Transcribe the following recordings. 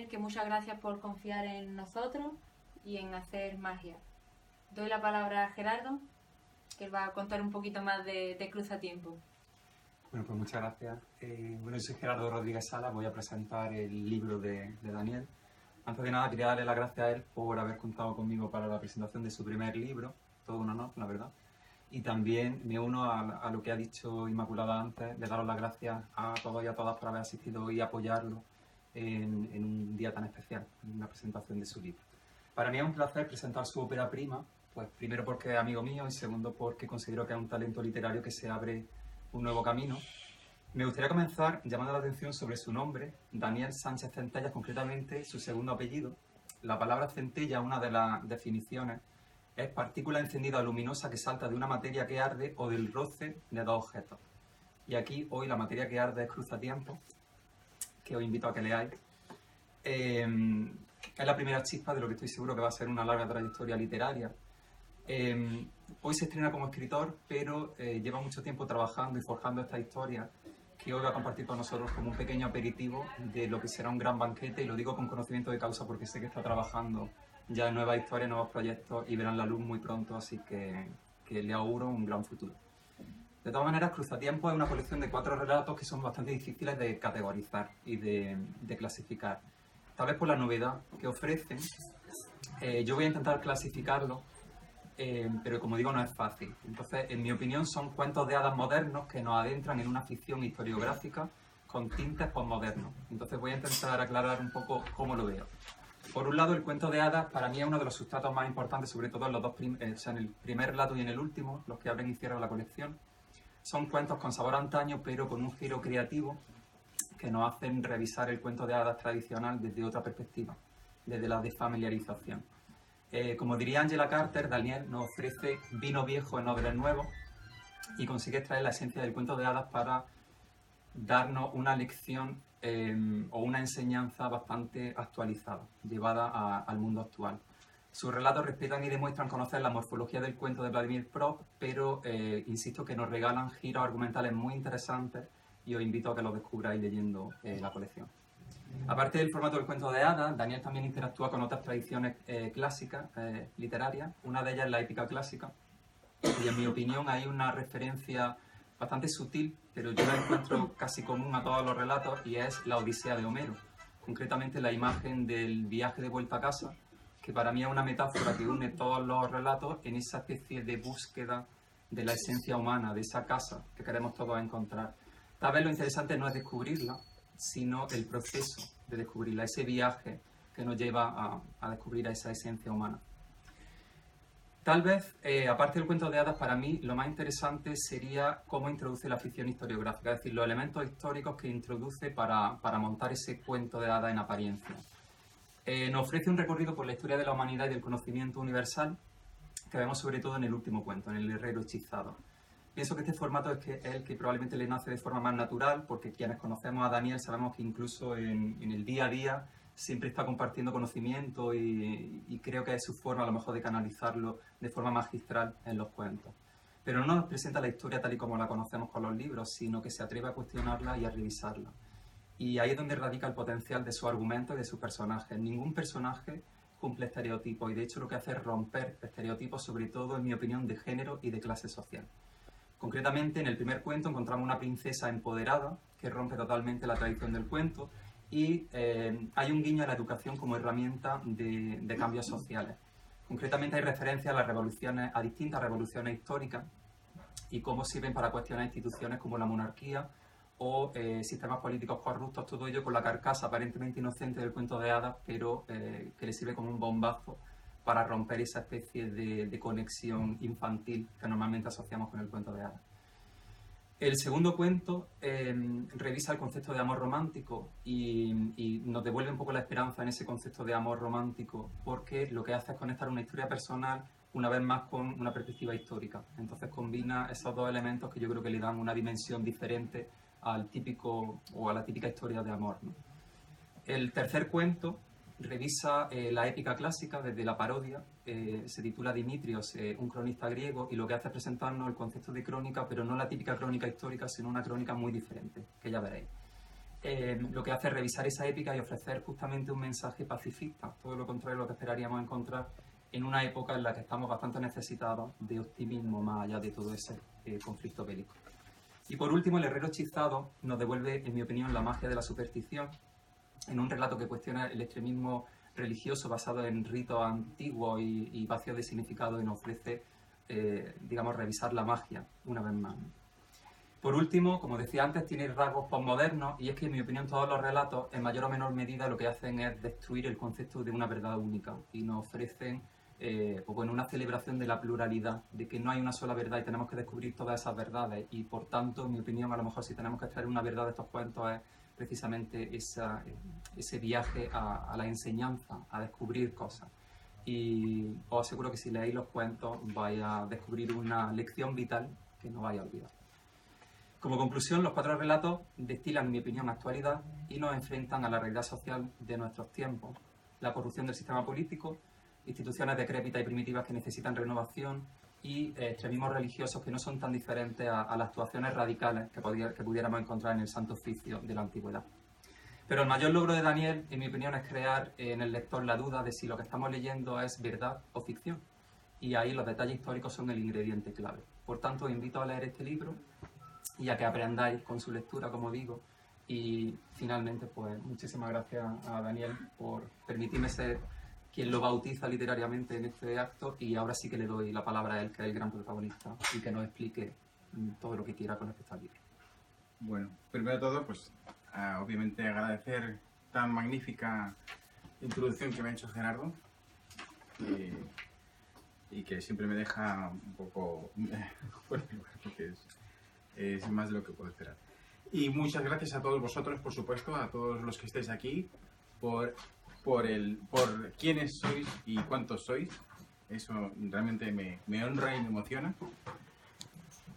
Daniel que muchas gracias por confiar en nosotros y en hacer magia. Doy la palabra a Gerardo, que va a contar un poquito más de Cruzatiempo. Bueno, pues muchas gracias. Yo soy Gerardo Rodríguez Sala, voy a presentar el libro de Daniel. Antes de nada, quería darle las gracias a él por haber contado conmigo para la presentación de su primer libro, todo un honor, la verdad. Y también me uno a lo que ha dicho Inmaculada antes, de daros las gracias a todos y a todas por haber asistido y apoyarlo en un día tan especial, en la presentación de su libro. Para mí es un placer presentar su ópera prima, pues primero porque es amigo mío y segundo porque considero que es un talento literario que se abre un nuevo camino. Me gustaría comenzar llamando la atención sobre su nombre, Daniel Sánchez Centellas, concretamente su segundo apellido. La palabra centella, una de las definiciones, es partícula encendida luminosa que salta de una materia que arde o del roce de dos objetos. Y aquí hoy la materia que arde es Cruzatiempo, que os invito a que leáis. Es la primera chispa de lo que estoy seguro que va a ser una larga trayectoria literaria. Hoy se estrena como escritor, pero lleva mucho tiempo trabajando y forjando esta historia que hoy va a compartir con nosotros como un pequeño aperitivo de lo que será un gran banquete, y lo digo con conocimiento de causa porque sé que está trabajando ya en nuevas historias, nuevos proyectos y verán la luz muy pronto, así que le auguro un gran futuro. De todas maneras, Cruzatiempo es una colección de 4 relatos que son bastante difíciles de categorizar y de clasificar. Tal vez por la novedad que ofrecen, yo voy a intentar clasificarlo, pero como digo, no es fácil. Entonces, en mi opinión, son cuentos de hadas modernos que nos adentran en una ficción historiográfica con tintes postmodernos. Entonces voy a intentar aclarar un poco cómo lo veo. Por un lado, el cuento de hadas para mí es uno de los sustratos más importantes, sobre todo en, en el primer relato y en el último, los que abren y cierran la colección. Son cuentos con sabor antaño, pero con un giro creativo que nos hacen revisar el cuento de hadas tradicional desde otra perspectiva, desde la desfamiliarización. Como diría Angela Carter, Daniel nos ofrece vino viejo en odres nuevos y consigue extraer la esencia del cuento de hadas para darnos una lección o una enseñanza bastante actualizada, llevada al mundo actual. Sus relatos respetan y demuestran conocer la morfología del cuento de Vladimir Prop, pero insisto que nos regalan giros argumentales muy interesantes y os invito a que los descubráis leyendo la colección. Aparte del formato del cuento de hadas, Daniel también interactúa con otras tradiciones clásicas, literarias. Una de ellas es la épica clásica, y en mi opinión hay una referencia bastante sutil, pero yo la encuentro casi común a todos los relatos, y es la Odisea de Homero. Concretamente la imagen del viaje de vuelta a casa, que para mí es una metáfora que une todos los relatos en esa especie de búsqueda de la esencia humana, de esa casa que queremos todos encontrar. Tal vez lo interesante no es descubrirla, sino el proceso de descubrirla, ese viaje que nos lleva a descubrir a esa esencia humana. Tal vez, aparte del cuento de hadas, para mí lo más interesante sería cómo introduce la ficción historiográfica, es decir, los elementos históricos que introduce para montar ese cuento de hadas en apariencia. Nos ofrece un recorrido por la historia de la humanidad y del conocimiento universal, que vemos sobre todo en el último cuento, en El herrero hechizado. Pienso que este formato es el que probablemente le nace de forma más natural, porque quienes conocemos a Daniel sabemos que incluso en el día a día siempre está compartiendo conocimiento, y creo que es su forma a lo mejor de canalizarlo de forma magistral en los cuentos. Pero no nos presenta la historia tal y como la conocemos con los libros, sino que se atreve a cuestionarla y a revisarla. Y ahí es donde radica el potencial de su argumento y de sus personajes. Ningún personaje cumple estereotipos, y de hecho lo que hace es romper estereotipos, sobre todo en mi opinión, de género y de clase social. Concretamente, en el primer cuento encontramos una princesa empoderada que rompe totalmente la tradición del cuento, y hay un guiño a la educación como herramienta de cambios sociales. Concretamente hay referencias a distintas revoluciones históricas y cómo sirven para cuestionar instituciones como la monarquía o sistemas políticos corruptos, todo ello con la carcasa aparentemente inocente del cuento de hadas, pero que le sirve como un bombazo para romper esa especie de conexión infantil que normalmente asociamos con el cuento de hadas. El segundo cuento revisa el concepto de amor romántico y nos devuelve un poco la esperanza en ese concepto de amor romántico, porque lo que hace es conectar una historia personal una vez más con una perspectiva histórica. Entonces combina esos dos elementos que yo creo que le dan una dimensión diferente al típico o a la típica historia de amor, ¿no? El tercer cuento revisa la épica clásica desde la parodia, se titula Dimitrios, un cronista griego, y lo que hace es presentarnos el concepto de crónica, pero no la típica crónica histórica, sino una crónica muy diferente, que ya veréis. lo que hace es revisar esa épica y ofrecer justamente un mensaje pacifista, todo lo contrario de lo que esperaríamos encontrar en una época en la que estamos bastante necesitados de optimismo más allá de todo ese conflicto bélico. Y por último, El herrero hechizado nos devuelve, en mi opinión, la magia de la superstición en un relato que cuestiona el extremismo religioso basado en ritos antiguos y vacíos de significado, y nos ofrece, digamos, revisar la magia una vez más. Por último, como decía antes, tiene rasgos postmodernos, y es que, en mi opinión, todos los relatos, en mayor o menor medida, lo que hacen es destruir el concepto de una verdad única y nos ofrecen pues bueno, una celebración de la pluralidad, de que no hay una sola verdad y tenemos que descubrir todas esas verdades. Y por tanto, en mi opinión, a lo mejor si tenemos que extraer una verdad de estos cuentos es precisamente ese viaje a la enseñanza, a descubrir cosas. Y os aseguro que si leéis los cuentos vais a descubrir una lección vital que no vais a olvidar. Como conclusión, los 4 relatos destilan, en mi opinión, actualidad y nos enfrentan a la realidad social de nuestros tiempos: la corrupción del sistema político, instituciones decrépitas y primitivas que necesitan renovación y extremismos religiosos que no son tan diferentes a las actuaciones radicales que pudiéramos encontrar en el Santo Oficio de la antigüedad. Pero el mayor logro de Daniel, en mi opinión, es crear en el lector la duda de si lo que estamos leyendo es verdad o ficción. Y ahí los detalles históricos son el ingrediente clave. Por tanto, os invito a leer este libro y a que aprendáis con su lectura, como digo. Y finalmente, pues muchísimas gracias a Daniel por permitirme ser quien lo bautiza literariamente en este acto, y ahora sí que le doy la palabra a él, que es el gran protagonista, y que nos explique todo lo que quiera con respecto al libro. Bueno, primero de todo, pues obviamente agradecer tan magnífica introducción que me ha hecho Gerardo, y que siempre me deja un poco fuera de lugar, porque es más de lo que puedo esperar. Y muchas gracias a todos vosotros, por supuesto, a todos los que estáis aquí, por quiénes sois y cuántos sois. Eso realmente me honra y me emociona.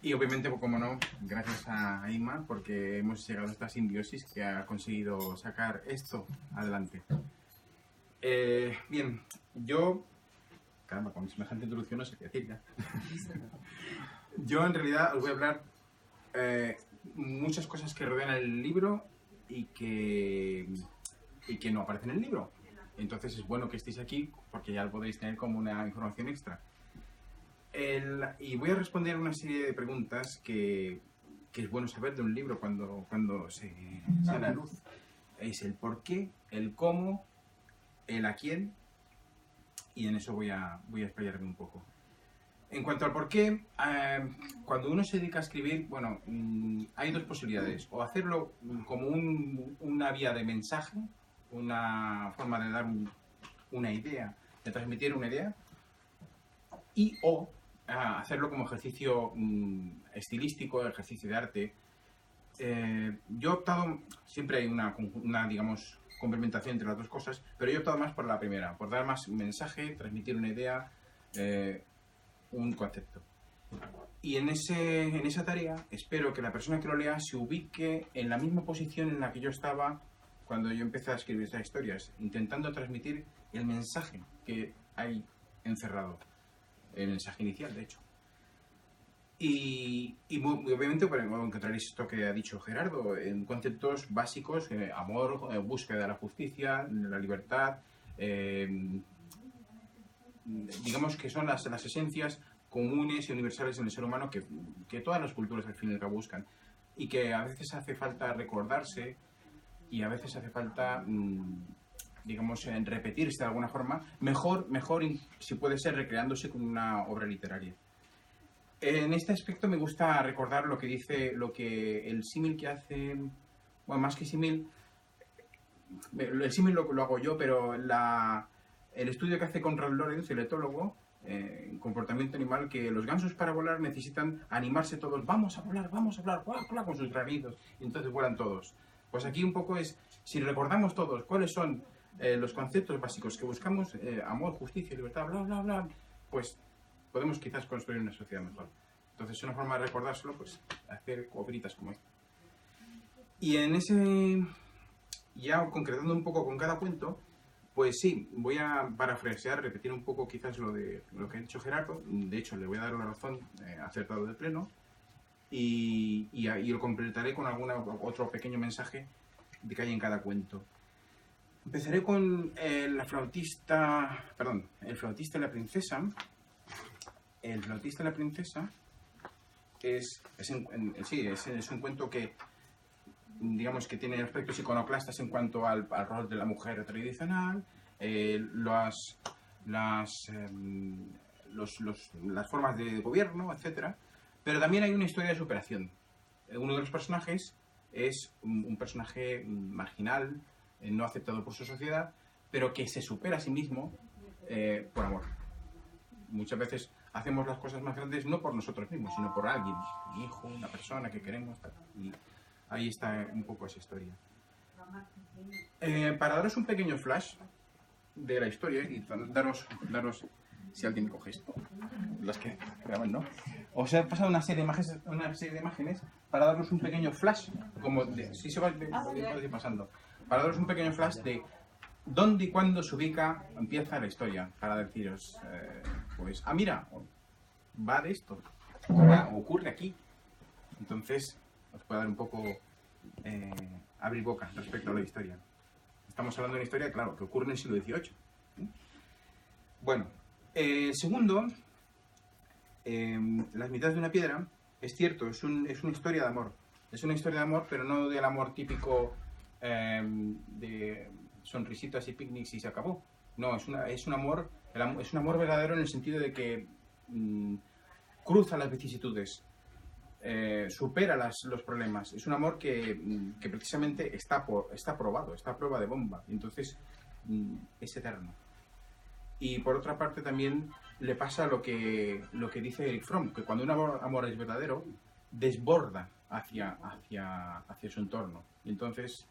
Y obviamente, como no, gracias a Inma, porque hemos llegado a esta simbiosis que ha conseguido sacar esto adelante. Bien, yo... Caramba, con semejante introducción no sé qué decir ya. Yo en realidad os voy a hablar muchas cosas que rodean el libro y que no aparecen en el libro. Entonces es bueno que estéis aquí porque ya lo podréis tener como una información extra. Y voy a responder una serie de preguntas que es bueno saber de un libro cuando se sale a luz. Es el por qué, el cómo, el a quién, y en eso voy a explayarme un poco. En cuanto al por qué, cuando uno se dedica a escribir, bueno, hay dos posibilidades: o hacerlo como una vía de mensaje, una forma de dar una idea, de transmitir una idea, o hacerlo como ejercicio estilístico, ejercicio de arte. Yo he optado, siempre hay una digamos, complementación entre las dos cosas, pero yo he optado más por la primera, por dar más un mensaje, transmitir una idea, un concepto. Y en esa tarea espero que la persona que lo lea se ubique en la misma posición en la que yo estaba cuando yo empecé a escribir estas historias, intentando transmitir el mensaje que hay encerrado, el mensaje inicial, de hecho. Y obviamente encontraréis esto que ha dicho Gerardo, en conceptos básicos: amor, búsqueda de la justicia, la libertad, digamos que son las esencias comunes y universales en el ser humano que todas las culturas al fin y al cabo buscan, y que a veces hace falta recordarse y a veces hace falta, digamos, repetirse de alguna forma, mejor si puede ser recreándose con una obra literaria. En este aspecto me gusta recordar lo que dice, el símil que hace, bueno, más que símil, el símil lo hago yo, pero el estudio que hace Conrad Lorenz, el etólogo, en comportamiento animal, que los gansos para volar necesitan animarse todos: vamos a volar, con sus granitos, y entonces vuelan todos. Pues aquí un poco es, si recordamos todos cuáles son los conceptos básicos que buscamos, amor, justicia, libertad, bla, bla, bla, pues podemos quizás construir una sociedad mejor. Entonces, una forma de recordárselo, pues hacer obritas como esta. Y en ese, ya concretando un poco con cada cuento, pues sí, voy a parafrasear, repetir un poco quizás lo que ha dicho Gerardo. De hecho, le voy a dar una razón acertado de pleno, y lo completaré con otro pequeño mensaje que hay en cada cuento. Empezaré con el flautista y la princesa. El flautista y la princesa es un cuento que, digamos, que tiene aspectos iconoclastas en cuanto al rol de la mujer tradicional, las formas de gobierno, etcétera. Pero también hay una historia de superación. Uno de los personajes es un personaje marginal, no aceptado por su sociedad, pero que se supera a sí mismo por amor. Muchas veces hacemos las cosas más grandes no por nosotros mismos, sino por alguien, un hijo, una persona que queremos. Y ahí está un poco esa historia. Para daros un pequeño flash de la historia y daros si alguien me coge esto, las que graban, ¿no? Os he pasado una serie de imágenes para daros un pequeño flash, como de, si se va a ir pasando, para daros un pequeño flash de dónde y cuándo se ubica, empieza la historia, para deciros, pues, mira, va de esto, ocurre aquí. Entonces, os puedo dar un poco, abrir boca respecto a la historia. Estamos hablando de una historia, claro, que ocurre en el siglo XVIII. Bueno, segundo, Las mitades de una piedra, es cierto, es una historia de amor. Es una historia de amor, pero no del amor típico de sonrisitas y picnics y se acabó. No, es un amor verdadero en el sentido de que cruza las vicisitudes, supera los problemas. Es un amor que precisamente está probado, está a prueba de bomba. Entonces es eterno. Y por otra parte también le pasa lo que dice Erich Fromm, que cuando un amor es verdadero, desborda hacia su entorno. Y entonces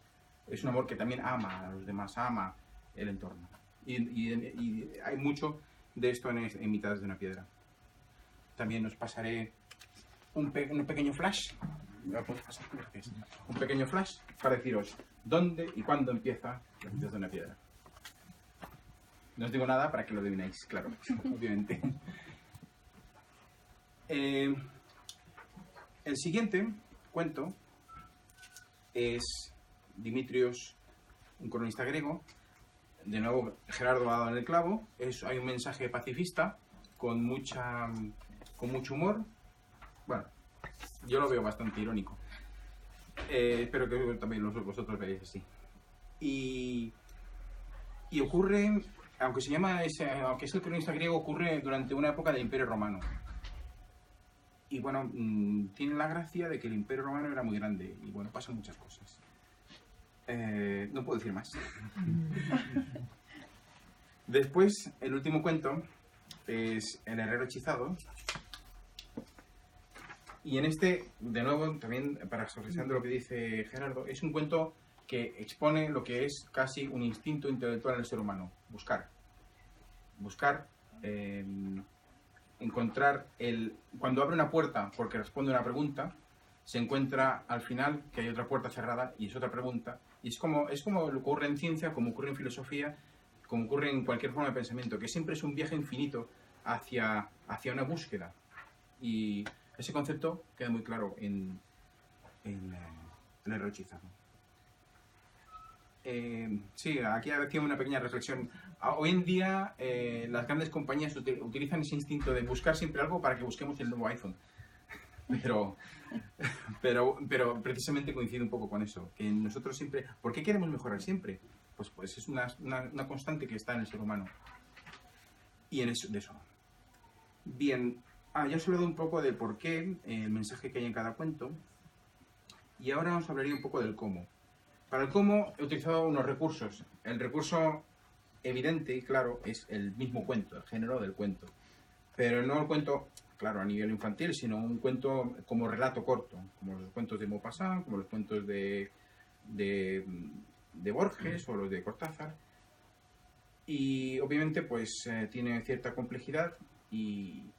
es un amor que también ama a los demás, ama el entorno. Y hay mucho de esto en Mitades de una piedra. También os pasaré un pequeño flash. Un pequeño flash para deciros dónde y cuándo empieza Las mitades de una piedra. No os digo nada para que lo adivináis, claro, obviamente. El siguiente cuento es Dimitrios, un cronista griego. De nuevo, Gerardo ha dado en el clavo. Hay un mensaje pacifista con mucho humor. Bueno, yo lo veo bastante irónico. Espero que también vosotros veáis así. Y ocurre, aunque es el cronista griego, ocurre durante una época del Imperio Romano. Y bueno, tiene la gracia de que el Imperio Romano era muy grande y bueno, pasan muchas cosas. No puedo decir más. Después, el último cuento es El herrero hechizado. Y en este, de nuevo, también para sorprender lo que dice Gerardo, es un cuento que expone lo que es casi un instinto intelectual del ser humano. Buscar, encontrar cuando abre una puerta porque responde a una pregunta, se encuentra al final que hay otra puerta cerrada y es otra pregunta. Y es como lo que ocurre en ciencia, como ocurre en filosofía, como ocurre en cualquier forma de pensamiento, que siempre es un viaje infinito hacia una búsqueda. Y ese concepto queda muy claro en el herrero hechizado. Sí, aquí hacía una pequeña reflexión. Hoy en día las grandes compañías utilizan ese instinto de buscar siempre algo para que busquemos el nuevo iPhone. Pero precisamente coincide un poco con eso, que nosotros siempre... ¿Por qué queremos mejorar siempre? Pues es una constante que está en el ser humano. Y de eso. Bien, ya os he hablado un poco del por qué, el mensaje que hay en cada cuento. Y ahora os hablaría un poco del cómo. Para el cómo he utilizado unos recursos. El recurso evidente y claro es el mismo cuento, el género del cuento. Pero no el cuento, claro, a nivel infantil, sino un cuento como relato corto, como los cuentos de Maupassant, como los cuentos de Borges o los de Cortázar. Y obviamente pues tiene cierta complejidad y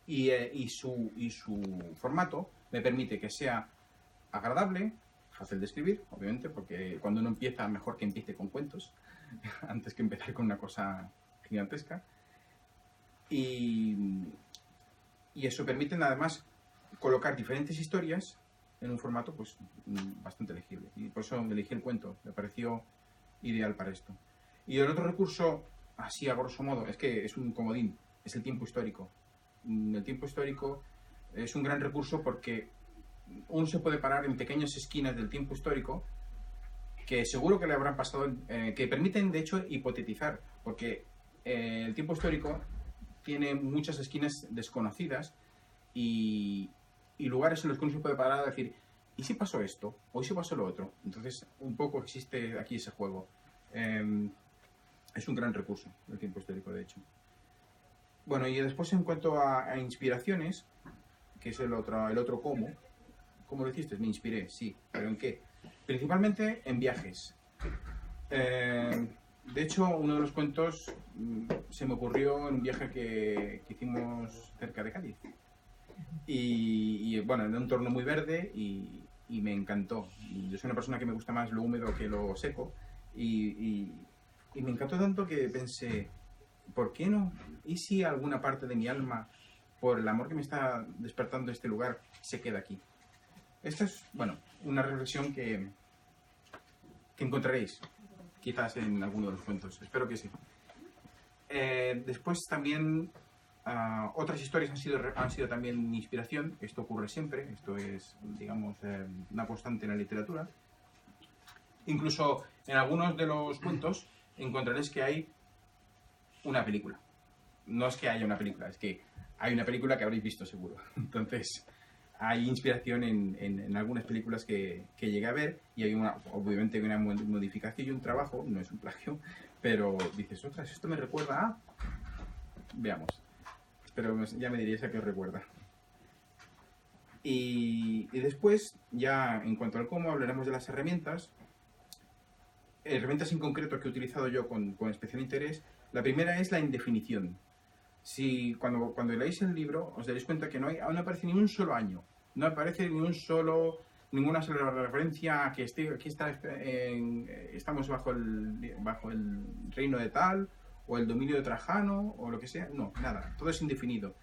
su formato me permite que sea agradable, fácil de escribir, obviamente, porque cuando uno empieza, mejor que empiece con cuentos, antes que empezar con una cosa gigantesca. Y eso permite, además, colocar diferentes historias en un formato pues bastante legible. Y por eso elegí el cuento, me pareció ideal para esto. Y el otro recurso, así a grosso modo, es que es un comodín, es el tiempo histórico. El tiempo histórico es un gran recurso porque uno se puede parar en pequeñas esquinas del tiempo histórico que seguro que le habrán pasado, que permiten de hecho hipotetizar, porque el tiempo histórico tiene muchas esquinas desconocidas y lugares en los que uno se puede parar a decir, ¿y si pasó esto? ¿O si pasó lo otro? Entonces, un poco existe aquí ese juego. Es un gran recurso el tiempo histórico, de hecho. Bueno, y después en cuanto a inspiraciones, que es el otro ¿cómo lo hiciste? Me inspiré, sí, pero ¿en qué? Principalmente en viajes. De hecho, uno de los cuentos se me ocurrió en un viaje que hicimos cerca de Cádiz. Y bueno, en un entorno muy verde y me encantó. Yo soy una persona que me gusta más lo húmedo que lo seco y me encantó tanto que pensé, ¿por qué no? ¿Y si alguna parte de mi alma, por el amor que me está despertando este lugar, se queda aquí? Esta es, bueno, una reflexión que encontraréis quizás en alguno de los cuentos. Espero que sí. Después también otras historias han sido también mi inspiración. Esto ocurre siempre. Esto es, digamos, una constante en la literatura. Incluso en algunos de los cuentos encontraréis que hay una película. No es que haya una película, es que hay una película que habréis visto seguro. Entonces, hay inspiración en algunas películas que llegué a ver y hay obviamente hay una modificación y un trabajo, no es un plagio, pero dices, ostras, esto me recuerda a... Veamos. Pero ya me diréis a qué os recuerda. Y después, ya en cuanto al cómo, hablaremos de las herramientas. Herramientas en concreto que he utilizado yo con especial interés. La primera es la indefinición. Si cuando leáis el libro os daréis cuenta que no aparece ni un solo año, no aparece ninguna sola referencia a que aquí estamos bajo el reino de tal, o el dominio de Trajano, o lo que sea. No, nada, todo es indefinido.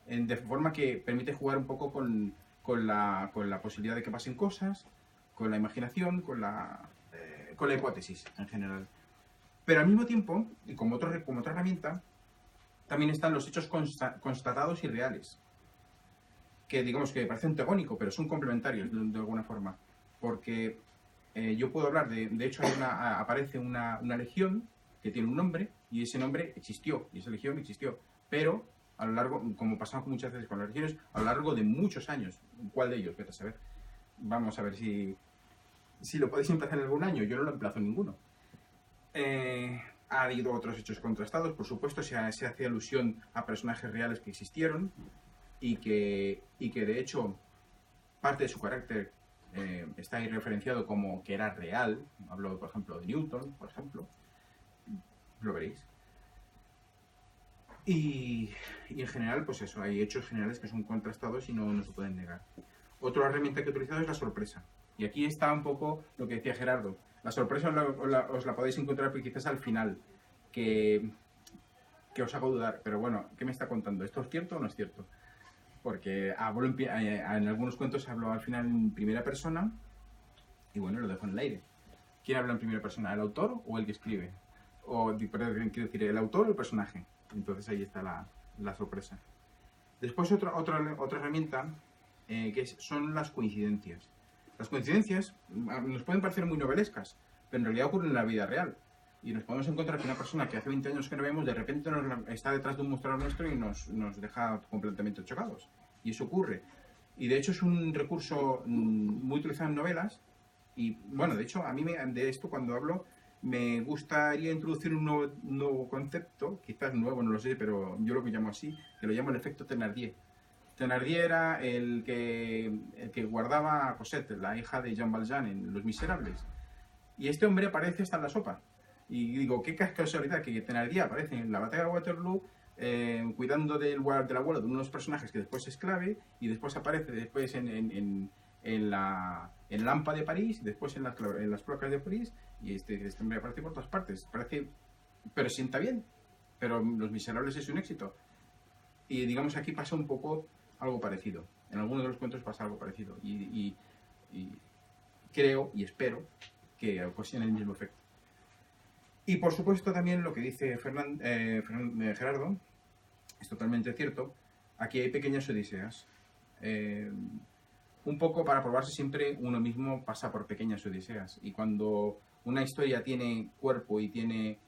De forma que permite jugar un poco con la posibilidad de que pasen cosas, con la imaginación, con la hipótesis en general. Pero al mismo tiempo, y como otra herramienta, también están los hechos constatados y reales, que digamos que parece antagónico, pero son complementarios de alguna forma, porque yo puedo hablar de hecho aparece una legión que tiene un nombre, y ese nombre existió, y esa legión existió, pero a lo largo, como pasamos muchas veces con las legiones, a lo largo de muchos años. ¿Cuál de ellos? Vete a saber. Vamos a ver si lo podéis emplazar en algún año. Yo no lo emplazo en ninguno. Ha habido otros hechos contrastados, por supuesto, se hace alusión a personajes reales que existieron y que de hecho parte de su carácter está ahí referenciado como que era real. Hablo, por ejemplo, de Newton, por ejemplo. Lo veréis. Y en general, pues eso, hay hechos generales que son contrastados y no se pueden negar. Otra herramienta que he utilizado es la sorpresa. Y aquí está un poco lo que decía Gerardo. La sorpresa os la podéis encontrar quizás al final, que os hago dudar. Pero bueno, ¿qué me está contando? ¿Esto es cierto o no es cierto? Porque en algunos cuentos hablo al final en primera persona y bueno, lo dejo en el aire. ¿Quién habla en primera persona? ¿El autor o el que escribe? Quiero decir, ¿el autor o el personaje? Entonces ahí está la sorpresa. Después otra herramienta son las coincidencias. Las coincidencias nos pueden parecer muy novelescas, pero en realidad ocurren en la vida real. Y nos podemos encontrar que una persona que hace 20 años que no vemos, de repente está detrás de un mostrador nuestro y nos deja completamente chocados. Y eso ocurre. Y de hecho es un recurso muy utilizado en novelas. Y bueno, de hecho, a mí de esto cuando hablo me gustaría introducir un nuevo concepto, quizás nuevo, no lo sé, pero yo lo que llamo así, que lo llamo el efecto Thénardier. Thénardier era el que guardaba a Cosette, la hija de Jean Valjean en Los Miserables. Y este hombre aparece hasta en la sopa. Y digo, qué casualidad que Thénardier aparece en la batalla de Waterloo cuidando del abuelo de uno de los personajes que después es clave y después aparece después en la Lampa de París, después en las placas de París y este hombre aparece por todas partes. Pero sienta bien. Pero Los Miserables es un éxito. Y digamos aquí pasa un poco algo parecido. En algunos de los cuentos pasa algo parecido. Y y creo y espero que ocasionen el mismo efecto. Y por supuesto también lo que dice Gerardo es totalmente cierto. Aquí hay pequeñas odiseas. Un poco para probarse siempre uno mismo pasa por pequeñas odiseas. Y cuando una historia tiene cuerpo y tiene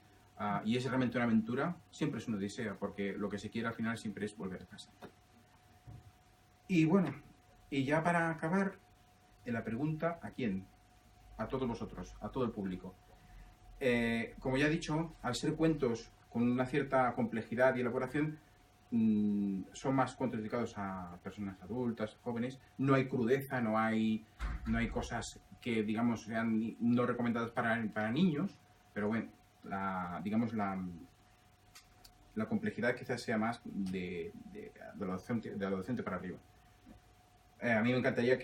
y es realmente una aventura, siempre es una odisea, porque lo que se quiere al final siempre es volver a casa. Y bueno, y ya para acabar, en la pregunta, ¿a quién? A todos vosotros, a todo el público. Como ya he dicho, al ser cuentos con una cierta complejidad y elaboración, son más cuentos dedicados a personas adultas, jóvenes. No hay crudeza, no hay cosas que, digamos, sean no recomendadas para niños, pero bueno, la complejidad quizás sea más de adolescente para arriba. A mí me encantaría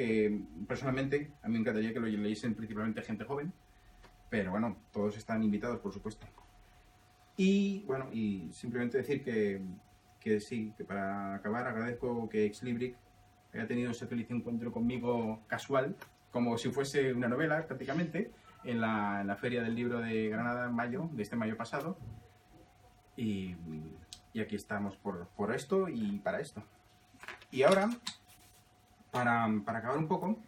personalmente, lo leyesen principalmente gente joven, pero bueno, todos están invitados, por supuesto. Y bueno, y simplemente decir que sí, que para acabar agradezco que Exlibric haya tenido ese feliz encuentro conmigo casual, como si fuese una novela prácticamente, en la Feria del Libro de Granada en mayo, de este mayo pasado. Y aquí estamos por esto y para esto. Y ahora, para acabar un poco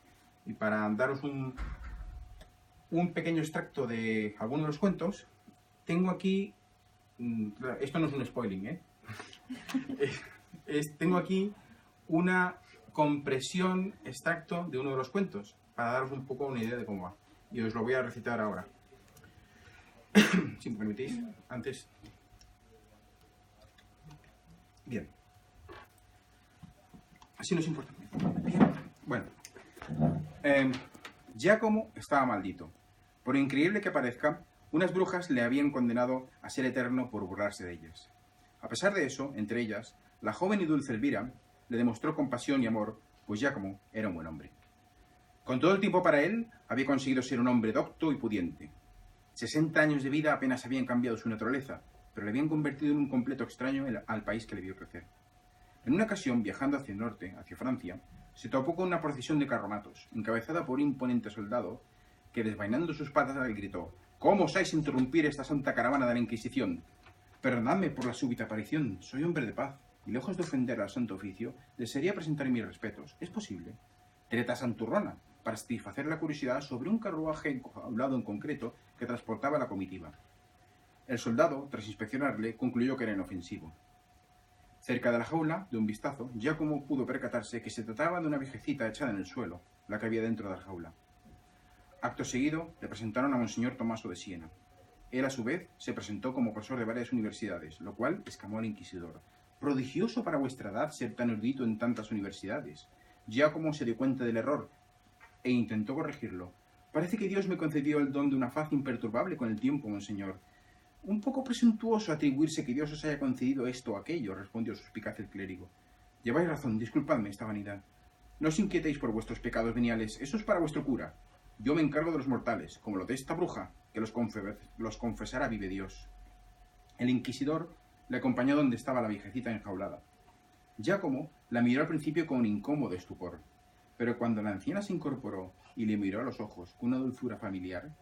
y para daros un pequeño extracto de algunos de los cuentos, tengo aquí, esto no es un spoiling, tengo aquí una compresión, extracto de uno de los cuentos, para daros un poco una idea de cómo va. Y os lo voy a recitar ahora. Si me permitís, antes. Bien. Así no es importante. Bien. Bueno. Giacomo estaba maldito. Por increíble que parezca, unas brujas le habían condenado a ser eterno por burlarse de ellas. A pesar de eso, entre ellas, la joven y dulce Elvira le demostró compasión y amor, pues Giacomo era un buen hombre. Con todo el tiempo para él, había conseguido ser un hombre docto y pudiente. 60 años de vida apenas habían cambiado su naturaleza, pero le habían convertido en un completo extraño al país que le vio crecer. En una ocasión, viajando hacia el norte, hacia Francia, se topó con una procesión de carromatos, encabezada por un imponente soldado, que desvainando sus patas le gritó: «¿Cómo osáis interrumpir esta santa caravana de la Inquisición? Perdonadme por la súbita aparición, soy hombre de paz, y lejos de ofender al santo oficio, desearía presentar mis respetos. ¿Es posible?» Treta santurrona, para satisfacer la curiosidad sobre un carruaje enjaulado en concreto que transportaba la comitiva. El soldado, tras inspeccionarle, concluyó que era inofensivo. Cerca de la jaula, de un vistazo, Giacomo pudo percatarse que se trataba de una viejecita echada en el suelo, la que había dentro de la jaula. Acto seguido, le presentaron a Monseñor Tomaso de Siena. Él, a su vez, se presentó como profesor de varias universidades, lo cual escamó al inquisidor. «Prodigioso para vuestra edad ser tan erudito en tantas universidades». Giacomo se dio cuenta del error e intentó corregirlo. «Parece que Dios me concedió el don de una faz imperturbable con el tiempo, monseñor». «Un poco presuntuoso atribuirse que Dios os haya concedido esto o aquello», respondió suspicaz el clérigo. «Lleváis razón, disculpadme esta vanidad. No os inquietéis por vuestros pecados veniales, eso es para vuestro cura. Yo me encargo de los mortales, como lo de esta bruja, que los confesará, vive Dios». El inquisidor le acompañó donde estaba la viejecita enjaulada. Giacomo la miró al principio con un incómodo estupor, pero cuando la anciana se incorporó y le miró a los ojos con una dulzura familiar,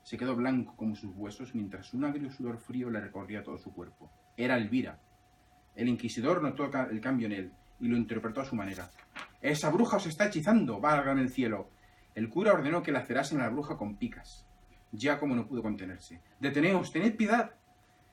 se quedó blanco como sus huesos mientras un agrio sudor frío le recorría todo su cuerpo. Era Elvira. El inquisidor notó el cambio en él y lo interpretó a su manera. «¡Esa bruja os está hechizando! ¡Válgame el cielo!». El cura ordenó que lacerasen a la bruja con picas. Giacomo no pudo contenerse. «¡Deteneos! ¡Tened piedad!».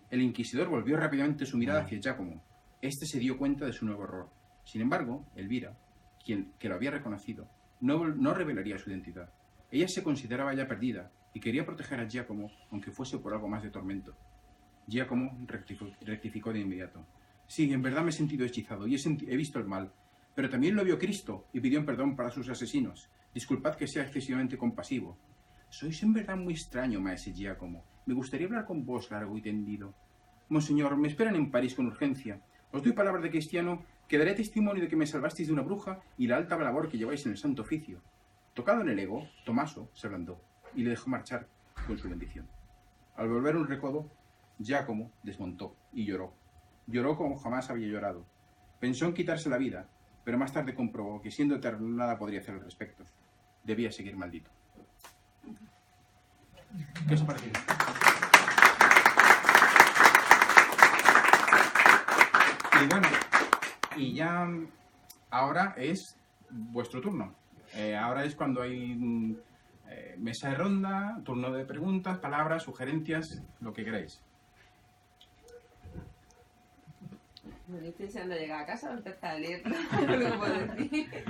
El inquisidor volvió rápidamente su mirada hacia Giacomo. Este se dio cuenta de su nuevo error. Sin embargo, Elvira, que lo había reconocido, no revelaría su identidad. Ella se consideraba ya perdida y quería proteger a Giacomo, aunque fuese por algo más de tormento. Giacomo rectificó de inmediato. «Sí, en verdad me he sentido hechizado y he visto el mal, pero también lo vio Cristo y pidió perdón para sus asesinos. Disculpad que sea excesivamente compasivo». «Sois en verdad muy extraño, maese Giacomo. Me gustaría hablar con vos largo y tendido». «Monseñor, me esperan en París con urgencia. Os doy palabra de cristiano que daré testimonio de que me salvasteis de una bruja y la alta labor que lleváis en el santo oficio». Tocado en el ego, Tomaso se ablandó y le dejó marchar con su bendición. Al volver un recodo, Giacomo desmontó y lloró. Lloró como jamás había llorado. Pensó en quitarse la vida, pero más tarde comprobó que siendo eterno nada podría hacer al respecto. debía seguir maldito. ¿Qué os ha parecido? Y bueno, y ya ahora es vuestro turno. Ahora es cuando hay mesa de ronda, turno de preguntas, palabras, sugerencias, lo que queráis. Bueno, estoy deseando llegar a casa o empezar a leer. No lo puedo decir.